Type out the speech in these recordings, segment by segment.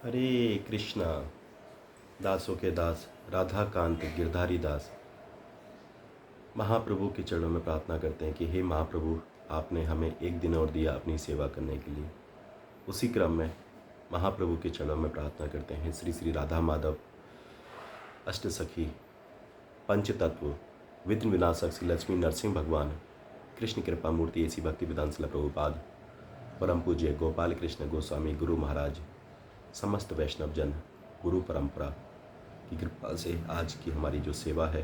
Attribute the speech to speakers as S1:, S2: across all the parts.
S1: हरे कृष्णा। दासों के दास राधा कांत गिरधारी दास महाप्रभु के चरणों में प्रार्थना करते हैं कि हे महाप्रभु, आपने हमें एक दिन और दिया अपनी सेवा करने के लिए। उसी क्रम में महाप्रभु के चरणों में प्रार्थना करते हैं श्री श्री राधा माधव अष्ट सखी पंच तत्व विघ्न विनाशक श्री लक्ष्मी नरसिंह भगवान कृष्ण कृपा मूर्ति ऐसी भक्ति विधान शिला प्रभुपाद परम पूज्य गोपाल कृष्ण गोस्वामी गुरु महाराज समस्त वैष्णव जन गुरु परंपरा की कृपा से आज की हमारी जो सेवा है,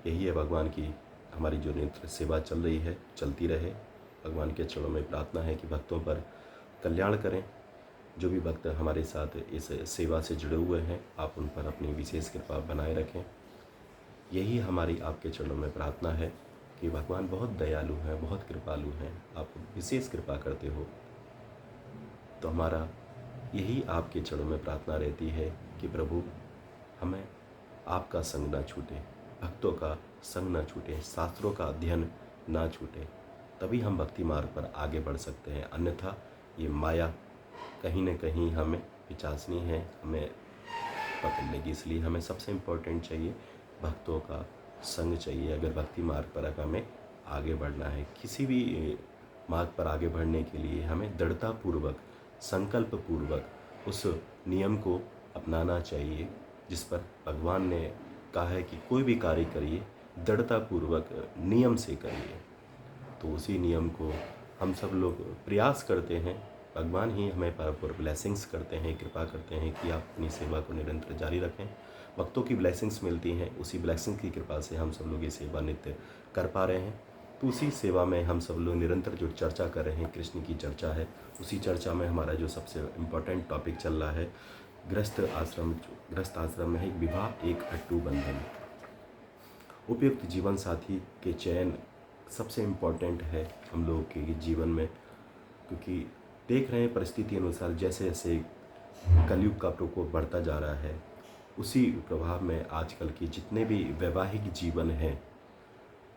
S1: यही है भगवान की हमारी जो नित्य सेवा चल रही है, चलती रहे। भगवान के चरणों में प्रार्थना है कि भक्तों पर कल्याण करें। जो भी भक्त हमारे साथ इस सेवा से जुड़े हुए हैं, आप उन पर अपनी विशेष कृपा बनाए रखें। यही हमारी आपके चरणों में प्रार्थना है कि भगवान बहुत दयालु हैं, बहुत कृपालु हैं, आप विशेष कृपा करते हो। तो हमारा यही आपके चरणों में प्रार्थना रहती है कि प्रभु हमें आपका संग ना छूटे, भक्तों का संग ना छूटे, शास्त्रों का अध्ययन ना छूटे, तभी हम भक्ति मार्ग पर आगे बढ़ सकते हैं। अन्यथा ये माया कहीं न कहीं हमें पिचासनी है, हमें पकड़ लेगी। इसलिए हमें सबसे इम्पोर्टेंट चाहिए भक्तों का संग चाहिए। अगर भक्ति मार्ग पर अगर हमें आगे बढ़ना है, किसी भी मार्ग पर आगे बढ़ने के लिए हमें दृढ़तापूर्वक संकल्प पूर्वक उस नियम को अपनाना चाहिए जिस पर भगवान ने कहा है कि कोई भी कार्य करिए दृढ़तापूर्वक नियम से करिए। तो उसी नियम को हम सब लोग प्रयास करते हैं। भगवान ही हमें पर ब्लेसिंग्स करते हैं, कृपा करते हैं कि आप अपनी सेवा को निरंतर जारी रखें। भक्तों की ब्लेसिंग्स मिलती हैं, उसी ब्लेसिंग की कृपा से हम सब लोग ये सेवा नित्य कर पा रहे हैं। तो उसी सेवा में हम सब लोग निरंतर जो चर्चा कर रहे हैं, कृष्ण की चर्चा है। उसी चर्चा में हमारा जो सबसे इम्पोर्टेंट टॉपिक चल रहा है गृहस्थ आश्रम में है विवाह एक अट्टू बंधन। उपयुक्त जीवन साथी के चयन सबसे इम्पोर्टेंट है हम लोगों के जीवन में, क्योंकि देख रहे हैं परिस्थिति अनुसार जैसे जैसे कलयुग का प्रकोप बढ़ता जा रहा है, उसी प्रभाव में आजकल के जितने भी वैवाहिक जीवन हैं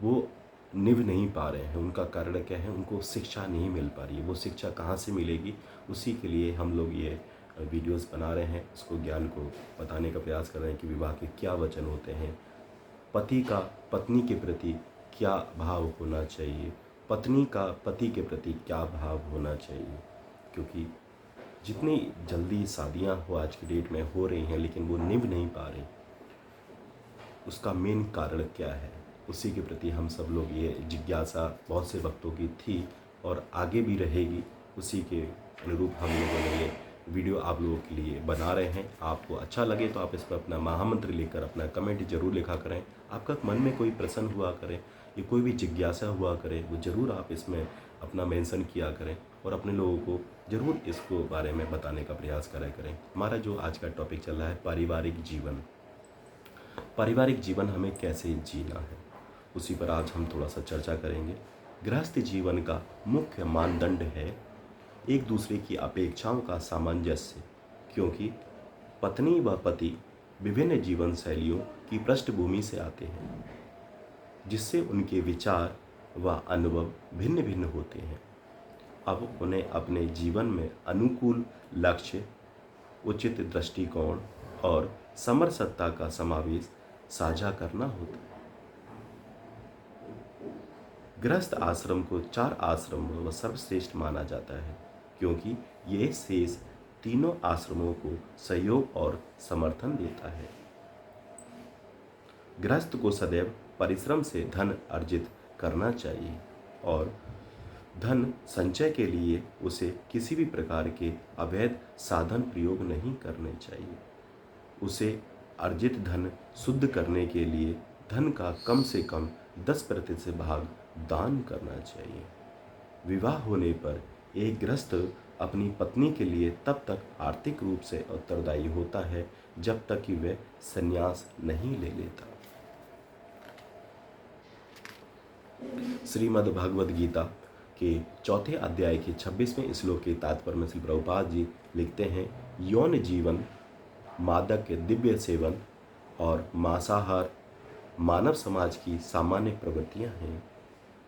S1: वो निभ नहीं पा रहे हैं। उनका कारण क्या है? उनको शिक्षा नहीं मिल पा रही है। वो शिक्षा कहाँ से मिलेगी? उसी के लिए हम लोग ये वीडियोस बना रहे हैं, उसको ज्ञान को बताने का प्रयास कर रहे हैं कि विवाह के क्या वचन होते हैं, पति का पत्नी के प्रति क्या भाव होना चाहिए, पत्नी का पति के प्रति क्या भाव होना चाहिए। क्योंकि जितनी जल्दी शादियां हो आज की डेट में हो रही हैं लेकिन वो निभ नहीं पा रही, उसका मेन कारण क्या है? उसी के प्रति हम सब लोग ये जिज्ञासा बहुत से भक्तों की थी और आगे भी रहेगी। उसी के अनुरूप हम लोगों ने ये वीडियो आप लोगों के लिए बना रहे हैं। आपको अच्छा लगे तो आप इस पर अपना महामंत्र लेकर अपना कमेंट जरूर लिखा करें। आपका मन में कोई प्रश्न हुआ करे या कोई भी जिज्ञासा हुआ करे, वो ज़रूर आप इसमें अपना मेंशन किया करें और अपने लोगों को ज़रूर इसको बारे में बताने का प्रयास करा करें। हमारा जो आज का टॉपिक चल रहा है पारिवारिक जीवन। पारिवारिक जीवन हमें कैसे जीना है, उसी पर आज हम थोड़ा सा चर्चा करेंगे। गृहस्थ जीवन का मुख्य मानदंड है एक दूसरे की अपेक्षाओं का सामंजस्य, क्योंकि पत्नी व पति विभिन्न जीवन शैलियों की पृष्ठभूमि से आते हैं, जिससे उनके विचार व अनुभव भिन्न भिन्न होते हैं। अब उन्हें अपने जीवन में अनुकूल लक्ष्य, उचित दृष्टिकोण और समरसत्ता का समावेश साझा करना होता है। गृहस्थ आश्रम को 4 आश्रमों व सर्वश्रेष्ठ माना जाता है, क्योंकि ये शेष तीनों आश्रमों को सहयोग और समर्थन देता है। गृहस्थ को सदैव परिश्रम से धन अर्जित करना चाहिए और धन संचय के लिए उसे किसी भी प्रकार के अवैध साधन प्रयोग नहीं करने चाहिए। उसे अर्जित धन शुद्ध करने के लिए धन का कम से कम 10% भाग दान करना चाहिए। विवाह होने पर एक गृहस्थ अपनी पत्नी के लिए तब तक आर्थिक रूप से उत्तरदायी होता है जब तक कि वह संन्यास नहीं ले लेता। श्रीमद् भगवद गीता के 4 अध्याय के 26वें श्लोक के तात्पर्य में श्री प्रभुपाद जी लिखते हैं, यौन जीवन, मादक के दिव्य सेवन और मांसाहार मानव समाज की सामान्य प्रवृत्तियां हैं,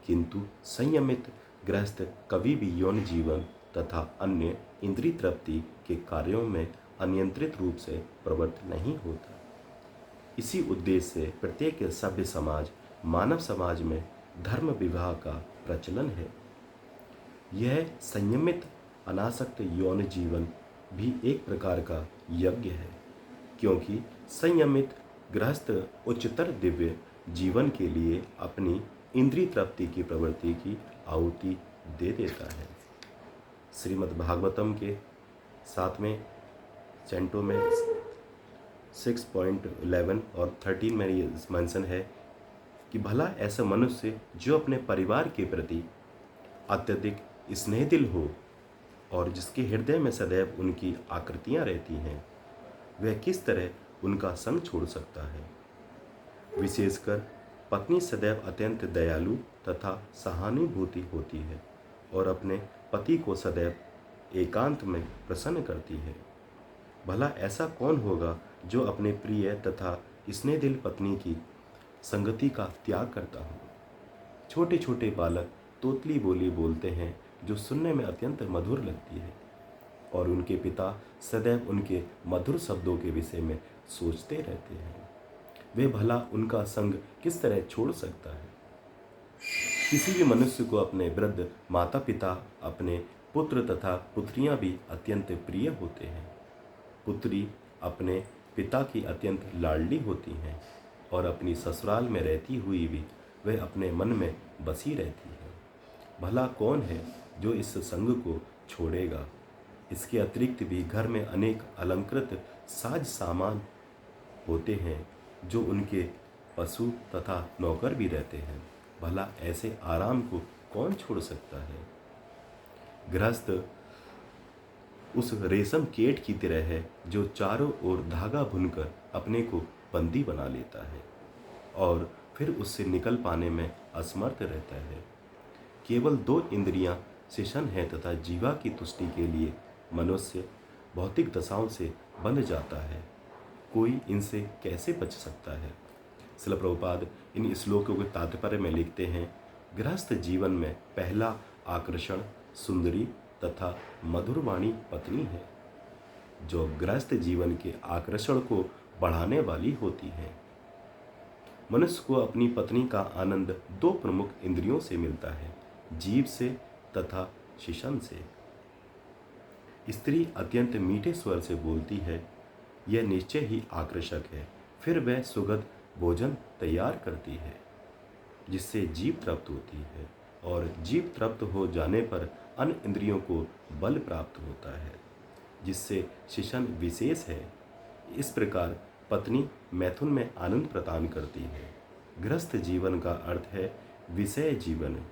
S1: किंतु संयमित गृहस्थ कभी भी यौन जीवन तथा अन्य इंद्रिय तृप्ति के कार्यों में अनियंत्रित रूप से प्रवृत्त नहीं होता। इसी उद्देश्य से प्रत्येक सभ्य समाज, मानव समाज में धर्म विवाह का प्रचलन है। यह संयमित अनासक्त यौन जीवन भी एक प्रकार का यज्ञ है, क्योंकि संयमित गृहस्थ उच्चतर दिव्य जीवन के लिए अपनी इंद्रिय तृप्ति की प्रवृत्ति की आहुति दे देता है। श्रीमद् भागवतम के 7वें कैंटो में 6.11 और 13 में ये मेंशन है कि भला ऐसा मनुष्य जो अपने परिवार के प्रति अत्यधिक स्नेहदिल हो और जिसके हृदय में सदैव उनकी आकृतियां रहती हैं, वह किस तरह उनका संग छोड़ सकता है। विशेषकर पत्नी सदैव अत्यंत दयालु तथा सहानुभूति होती है और अपने पति को सदैव एकांत में प्रसन्न करती है। भला ऐसा कौन होगा जो अपने प्रिय तथा स्नेहदिल पत्नी की संगति का त्याग करता हो। छोटे छोटे बालक तोतली बोली बोलते हैं जो सुनने में अत्यंत मधुर लगती है और उनके पिता सदैव उनके मधुर शब्दों के विषय में सोचते रहते हैं। वे भला उनका संग किस तरह छोड़ सकता है। किसी भी मनुष्य को अपने वृद्ध माता पिता, अपने पुत्र तथा पुत्रियां भी अत्यंत प्रिय होते हैं। पुत्री अपने पिता की अत्यंत लाडली होती हैं और अपनी ससुराल में रहती हुई भी वह अपने मन में बसी रहती है। भला कौन है जो इस संग को छोड़ेगा। इसके अतिरिक्त भी घर में अनेक अलंकृत साज सामान होते हैं जो उनके पशु तथा नौकर भी रहते हैं। भला ऐसे आराम को कौन छोड़ सकता है। गृहस्थ उस रेशम कीट की तरह है जो चारों ओर धागा बुनकर अपने को बंदी बना लेता है और फिर उससे निकल पाने में असमर्थ रहता है। केवल 2 इंद्रियां शेषन है तथा जीवा की तुष्टि के लिए मनुष्य भौतिक दशाओं से बंध जाता है। कोई इनसे कैसे बच सकता है। श्रील प्रभुपाद इन श्लोकों के तात्पर्य में लिखते हैं, गृहस्थ जीवन में पहला आकर्षण सुंदरी तथा मधुरवाणी पत्नी है, जो गृहस्थ जीवन के आकर्षण को बढ़ाने वाली होती है। मनुष्य को अपनी पत्नी का आनंद 2 प्रमुख इंद्रियों से मिलता है, जीभ से तथा शिशन से। स्त्री अत्यंत मीठे स्वर से बोलती है, यह निश्चय ही आकर्षक है। फिर वह सुगंध भोजन तैयार करती है जिससे जीभ तृप्त होती है और जीभ तृप्त हो जाने पर अन्य इंद्रियों को बल प्राप्त होता है जिससे शिशन विशेष है। इस प्रकार पत्नी मैथुन में आनंद प्रदान करती है। गृहस्थ जीवन का अर्थ है विषय जीवन।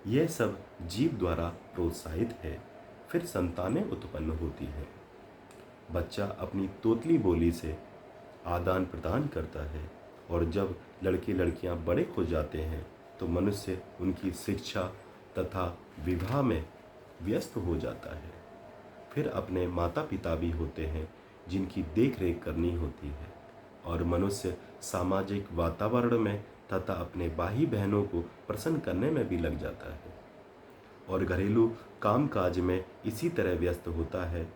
S1: यह सब जीव द्वारा प्रोत्साहित है। फिर संतानें उत्पन्न होती हैं। बच्चा अपनी तोतली बोली से आदान प्रदान करता है और जब लड़के लड़कियां बड़े हो जाते हैं तो मनुष्य उनकी शिक्षा तथा विवाह में व्यस्त हो जाता है। फिर अपने माता पिता भी होते हैं जिनकी देख रेख करनी होती है और मनुष्य सामाजिक वातावरण में तथा अपने भाई बहनों को प्रसन्न करने में भी लग जाता है और घरेलू कामकाज में इसी तरह व्यस्त होता है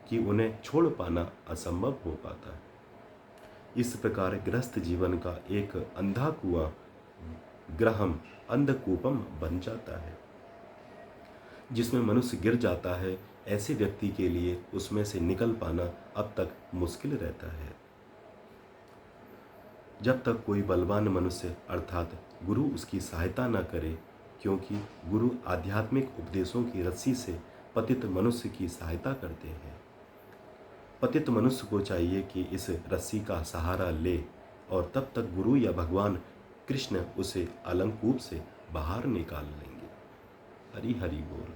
S1: कि उन्हें छोड़ पाना असंभव हो पाता है। इस प्रकार गृहस्थ जीवन का एक अंधा कुआं ग्रहम अंधकूपम बन जाता है जिसमें मनुष्य गिर जाता है। ऐसे व्यक्ति के लिए उसमें से निकल पाना अब तक मुश्किल रहता है जब तक कोई बलवान मनुष्य अर्थात गुरु उसकी सहायता न करे, क्योंकि गुरु आध्यात्मिक उपदेशों की रस्सी से पतित मनुष्य की सहायता करते हैं। पतित मनुष्य को चाहिए कि इस रस्सी का सहारा ले और तब तक गुरु या भगवान कृष्ण उसे अलंकूप से बाहर निकाल लेंगे। हरि हरि बोल।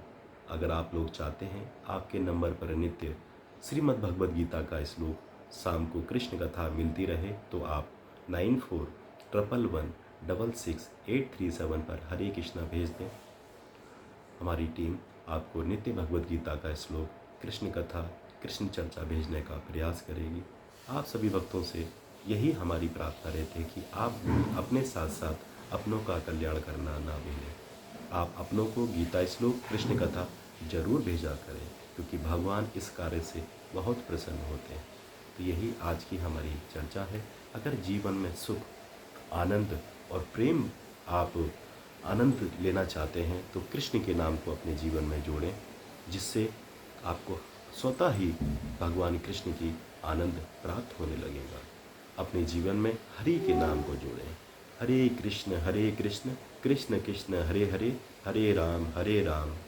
S1: अगर आप लोग चाहते हैं आपके नंबर पर नित्य श्रीमद् भगवद गीता का श्लोक शाम को कृष्ण कथा मिलती रहे तो आप 9411166837 पर हरे कृष्णा भेज दें। हमारी टीम आपको नित्य भगवद गीता का श्लोक, कृष्ण कथा, कृष्ण चर्चा भेजने का प्रयास करेगी। आप सभी भक्तों से यही हमारी प्रार्थना रहती है कि आप अपने साथ साथ अपनों का कल्याण करना ना भूलें। आप अपनों को गीता श्लोक, कृष्ण कथा जरूर भेजा करें। क्योंकि भगवान इस कार्य से बहुत प्रसन्न होते हैं। तो यही आज की हमारी चर्चा है। अगर जीवन में सुख, आनंद और प्रेम आप आनंद लेना चाहते हैं तो कृष्ण के नाम को अपने जीवन में जोड़ें, जिससे आपको स्वतः ही भगवान कृष्ण की आनंद प्राप्त होने लगेगा। अपने जीवन में हरि के नाम को जोड़ें। हरे कृष्ण कृष्ण कृष्ण हरे हरे, हरे राम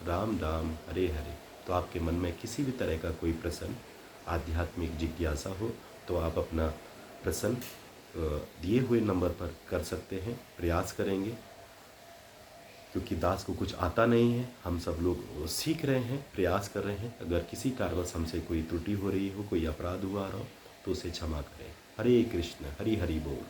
S1: राम राम हरे हरे। तो आपके मन में किसी भी तरह का कोई प्रश्न, आध्यात्मिक जिज्ञासा हो तो आप अपना प्रश्न दिए हुए नंबर पर कर सकते हैं। प्रयास करेंगे, क्योंकि दास को कुछ आता नहीं है, हम सब लोग सीख रहे हैं, प्रयास कर रहे हैं। अगर किसी कारणवश हमसे कोई त्रुटि हो रही हो, कोई अपराध हुआ हो तो उसे क्षमा करें। हरे कृष्ण, हरि हरि बोल।